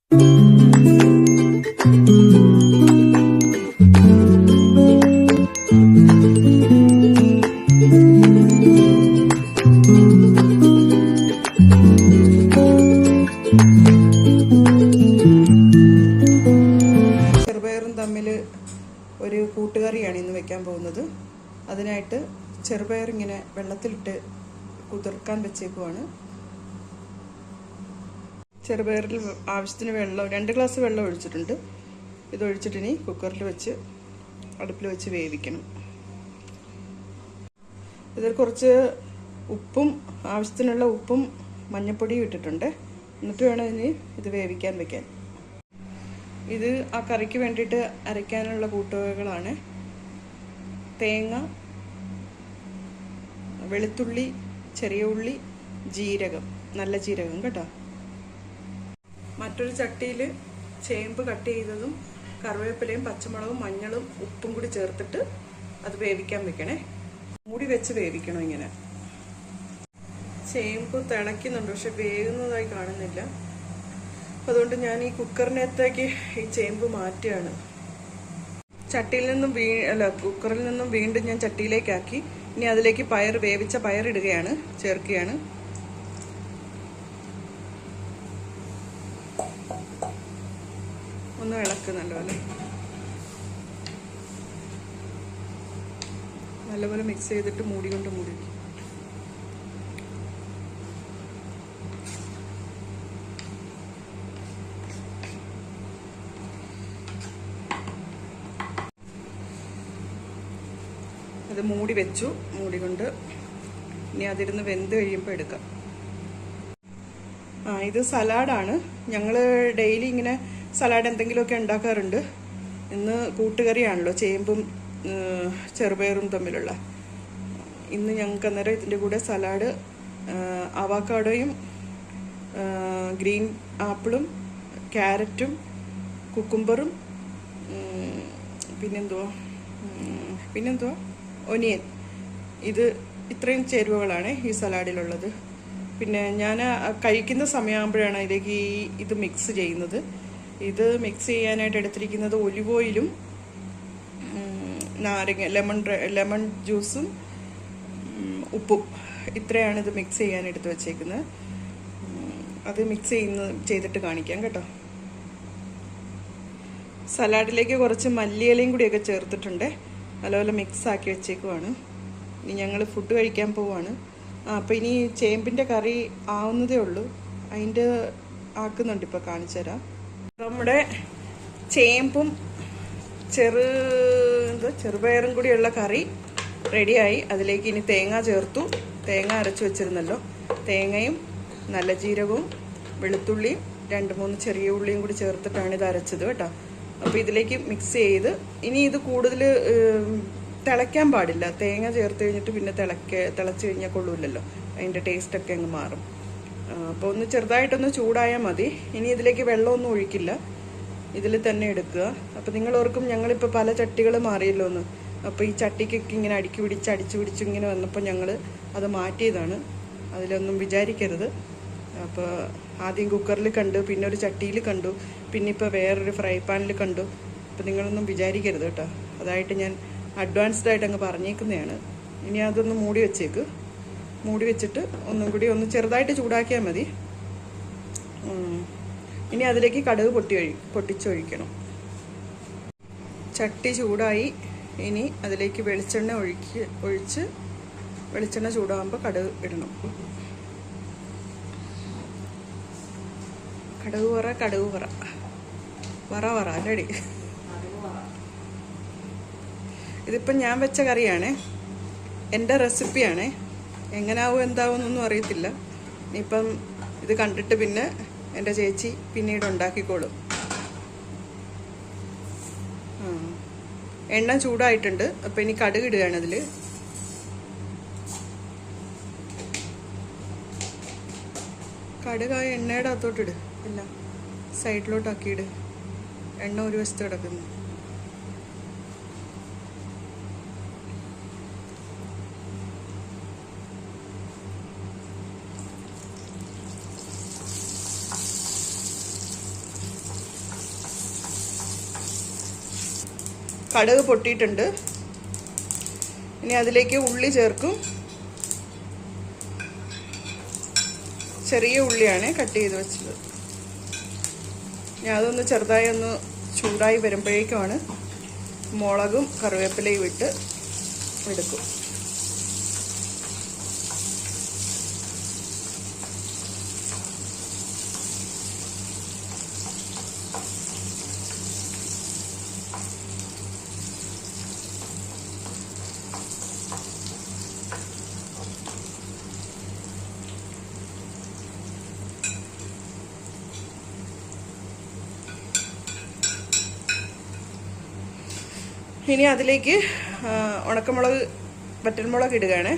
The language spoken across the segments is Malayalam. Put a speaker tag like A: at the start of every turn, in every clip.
A: ചെറുപയറും തമ്മിൽ ഒരു കൂട്ടുകറിയാണ് ഇന്ന് വെക്കാൻ പോകുന്നത്. അതിനായിട്ട് ചെറുപയർ ഇങ്ങനെ വെള്ളത്തിലിട്ട് കുതിർക്കാൻ വെച്ചേക്കുവാണ്. ചെറുപയറിൽ ആവശ്യത്തിന് വെള്ളം 2 ഗ്ലാസ് വെള്ളം ഒഴിച്ചിട്ടുണ്ട്. ഇതൊഴിച്ചിട്ട് ഇനി കുക്കറിൽ വെച്ച് അടുപ്പിൽ വെച്ച് വേവിക്കണം. ഇതിൽ കുറച്ച് ഉപ്പും ആവശ്യത്തിനുള്ള ഉപ്പും മഞ്ഞൾപ്പൊടിയും ഇട്ടിട്ടുണ്ട്. എന്നിട്ട് വേണം ഇനി ഇത് വേവിക്കാൻ വെക്കാൻ. ഇത് ആ കറിക്ക് വേണ്ടിയിട്ട് അരയ്ക്കാനുള്ള കൂട്ടുവകകളാണ്: തേങ്ങ, വെളുത്തുള്ളി, ചെറിയ ഉള്ളി, ജീരകം, നല്ല ജീരകം കേട്ടോ. മറ്റൊരു ചട്ടിയിൽ ചേമ്പ് കട്ട് ചെയ്തതും കറിവേപ്പിലയും പച്ചമുളകും മഞ്ഞളും ഉപ്പും കൂടി ചേർത്തിട്ട് അത് വേവിക്കാൻ വെക്കണേ. മൂടി വെച്ച് വേവിക്കണം. ഇങ്ങനെ ചേമ്പ് തിളയ്ക്കുന്നുണ്ട്, പക്ഷെ വേകുന്നതായി കാണുന്നില്ല. അതുകൊണ്ട് ഞാൻ ഈ കുക്കറിനകത്തേക്ക് ഈ ചേമ്പ് മാറ്റുകയാണ്. ചട്ടിയിൽ നിന്നും കുക്കറിൽ നിന്നും വീണ്ടും ഞാൻ ചട്ടിയിലേക്കാക്കി. ഇനി അതിലേക്ക് വേവിച്ച പയറിടുകയാണ്, ചേർക്കുകയാണ്. ഒന്ന് ഇളക്ക് നല്ലപോലെ മിക്സ് ചെയ്തിട്ട് മൂടി വയ്ക്കും. അത് മൂടി വെച്ചു. മൂടി കൊണ്ട് ഇനി അതിരുന്ന് വെന്ത് കഴിയുമ്പോൾ എടുക്കാം. ഇത് സലാഡാണ്. ഞങ്ങൾ ഡെയിലി ഇങ്ങനെ സലാഡ് എന്തെങ്കിലുമൊക്കെ ഉണ്ടാക്കാറുണ്ട്. ഇന്ന് കൂട്ടുകറിയാണല്ലോ, ചേമ്പും ചെറുപയറും തമ്മിലുള്ള. ഇന്ന് ഞങ്ങൾക്ക് അന്നേരം ഇതിൻ്റെ കൂടെ സലാഡ് അവക്കാഡോയും ഗ്രീൻ ആപ്പിളും ക്യാരറ്റും കുക്കുംബറും പിന്നെന്തുവാ ഒനിയൻ, ഇത് ഇത്രയും ചേരുവകളാണ് ഈ സലാഡിലുള്ളത്. പിന്നെ ഞാൻ കഴിക്കുന്ന സമയമാകുമ്പോഴാണ് ഇതിലേക്ക് ഇത് മിക്സ് ചെയ്യുന്നത്. ഇത് മിക്സ് ചെയ്യാനായിട്ട് എടുത്തിരിക്കുന്നത് ഒലിവ് ഓയിലും ലെമൺ ജ്യൂസും ഉപ്പും, ഇത്രയാണ് ഇത് മിക്സ് ചെയ്യാൻ എടുത്ത് വെച്ചേക്കുന്നത്. അത് മിക്സ് ചെയ്തിട്ട് കാണിക്കാം കേട്ടോ. സലാഡിലേക്ക് കുറച്ച് മല്ലിയിലയും കൂടിയൊക്കെ ചേർത്തിട്ടുണ്ട്. നല്ലപോലെ മിക്സ് ആക്കി വെച്ചേക്കുവാണ്. ഇനി ഞങ്ങൾ ഫുഡ് കഴിക്കാൻ പോവാണ്. അപ്പോൾ ഇനി ചേമ്പിൻ്റെ കറി ആവുന്നതേ ഉള്ളൂ. അതിൻ്റെ ആക്കുന്നുണ്ട്, ഇപ്പോൾ കാണിച്ചു തരാം. നമ്മുടെ ചേമ്പും ചെറുപയറും കൂടിയുള്ള കറി റെഡിയായി. അതിലേക്ക് ഇനി തേങ്ങ ചേർത്തു. തേങ്ങ അരച്ചു വെച്ചിരുന്നല്ലോ, തേങ്ങയും നല്ല ജീരകവും വെളുത്തുള്ളിയും 2-3 ചെറിയ ഉള്ളിയും കൂടി ചേർത്തിട്ടാണ് ഇത് അരച്ചത് കേട്ടോ. അപ്പോൾ ഇതിലേക്ക് മിക്സ് ചെയ്ത് ഇനി ഇത് കൂടുതൽ തിളയ്ക്കാൻ പാടില്ല. തേങ്ങ ചേർത്ത് കഴിഞ്ഞിട്ട് പിന്നെ തിളച്ച് കഴിഞ്ഞാൽ കൊള്ളൂല്ലല്ലോ, അതിൻ്റെ ടേസ്റ്റൊക്കെ അങ്ങ് മാറും. അപ്പോൾ ഒന്ന് ചെറുതായിട്ടൊന്ന് ചൂടായാൽ മതി. ഇനി ഇതിലേക്ക് വെള്ളമൊന്നും ഒഴിക്കില്ല, ഇതിൽ തന്നെ എടുക്കുക. അപ്പോൾ നിങ്ങൾ ഓർക്കും ഞങ്ങളിപ്പോൾ പല ചട്ടികൾ മാറിയല്ലോ എന്ന്. അപ്പോൾ ഈ ചട്ടിക്കൊക്കെ ഇങ്ങനെ അടിച്ചു പിടിച്ച് ഇങ്ങനെ വന്നപ്പോൾ ഞങ്ങൾ അത് മാറ്റിയതാണ്. അതിലൊന്നും വിചാരിക്കരുത്. അപ്പോൾ ആദ്യം കുക്കറിൽ കണ്ടു, പിന്നെ ഒരു ചട്ടിയിൽ കണ്ടു, പിന്നെ ഇപ്പോൾ വേറൊരു ഫ്രൈ പാനിൽ കണ്ടു. അപ്പോൾ നിങ്ങളൊന്നും വിചാരിക്കരുത് കേട്ടോ. അതായിട്ട് ഞാൻ അഡ്വാൻസ്ഡ് ആയിട്ട് അങ്ങ് പറഞ്ഞേക്കുന്നതാണ്. ഇനി അതൊന്ന് മൂടി വെച്ചേക്ക്. മൂടി വെച്ചിട്ട് ഒന്നും കൂടി ഒന്ന് ചെറുതായിട്ട് ചൂടാക്കിയാൽ മതി. ഇനി അതിലേക്ക് കടുക് പൊട്ടിച്ചൊഴിക്കണം. ചട്ടി ചൂടായി. ഇനി അതിലേക്ക് വെളിച്ചെണ്ണ ഒഴിച്ച് വെളിച്ചെണ്ണ ചൂടാകുമ്പോൾ കടുക് ഇടണം. കടുക് വറ അല്ലടി. ഇതിപ്പം ഞാൻ വെച്ച കറിയാണ്, എൻ്റെ റെസിപ്പിയാണ്. എങ്ങനാവും എന്താവും എന്നൊന്നും അറിയത്തില്ല. ഇനിയിപ്പം ഇത് കണ്ടിട്ട് പിന്നെ എൻ്റെ ചേച്ചി പിന്നീട് ഉണ്ടാക്കിക്കോളും. എണ്ണ ചൂടായിട്ടുണ്ട്. അപ്പം ഇനി കടുക് ഇടുകയാണ് അതിൽ. കടുക് ആ എണ്ണയുടെ അകത്തോട്ടിട്, ഇല്ല സൈഡിലോട്ടാക്കിയിട്. എണ്ണ ഒരു വശത്ത് കിടക്കുന്നു. കടുക് പൊട്ടിയിട്ടുണ്ട്. ഇനി അതിലേക്ക് ഉള്ളി ചേർക്കും. ചെറിയ ഉള്ളിയാണ് കട്ട് ചെയ്ത് വെച്ചത്. ഇനി അതൊന്ന് ചെറുതായി ഒന്ന് ചൂടായി വരുമ്പോഴേക്കുമാണ് മുളകും കറിവേപ്പിലയും ഇട്ട് എടുക്കും. ഇനി അതിലേക്ക് ഉണക്കമുളക് വറ്റൽമുളക് ഇടുകയാണ്.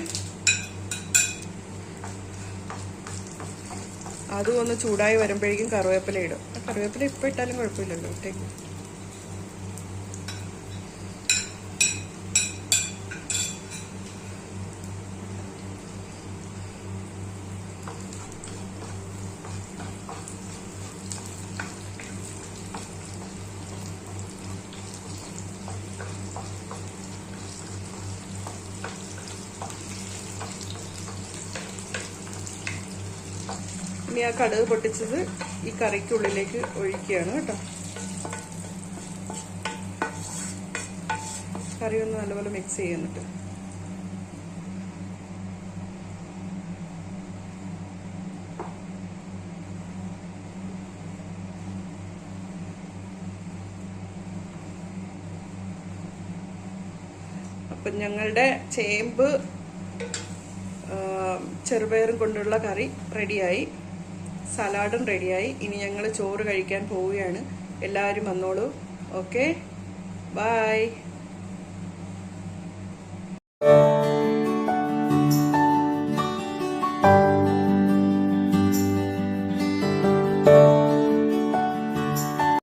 A: അതും ഒന്ന് ചൂടായി വരുമ്പോഴേക്കും കറിവേപ്പില ഇടും. കറിവേപ്പില ഇപ്പം ഇട്ടാലും കുഴപ്പമില്ലല്ലോ, ഇട്ടേക്ക്. ഇനി ആ കടുക് പൊട്ടിച്ചത് ഈ കറിക്കുള്ളിലേക്ക് ഒഴിക്കുകയാണ് കേട്ടോ. കറി ഒന്ന് നല്ലപോലെ മിക്സ് ചെയ്യുന്നുണ്ട്. അപ്പം ഞങ്ങളുടെ ചേമ്പ് ചെറുപയറും കൊണ്ടുള്ള കറി റെഡിയായി. സലാഡും റെഡിയായി. ഇനി ഞങ്ങൾ ചോറ് കഴിക്കാൻ പോവുകയാണ്. എല്ലാവരും വന്നോളൂ. Okay, by.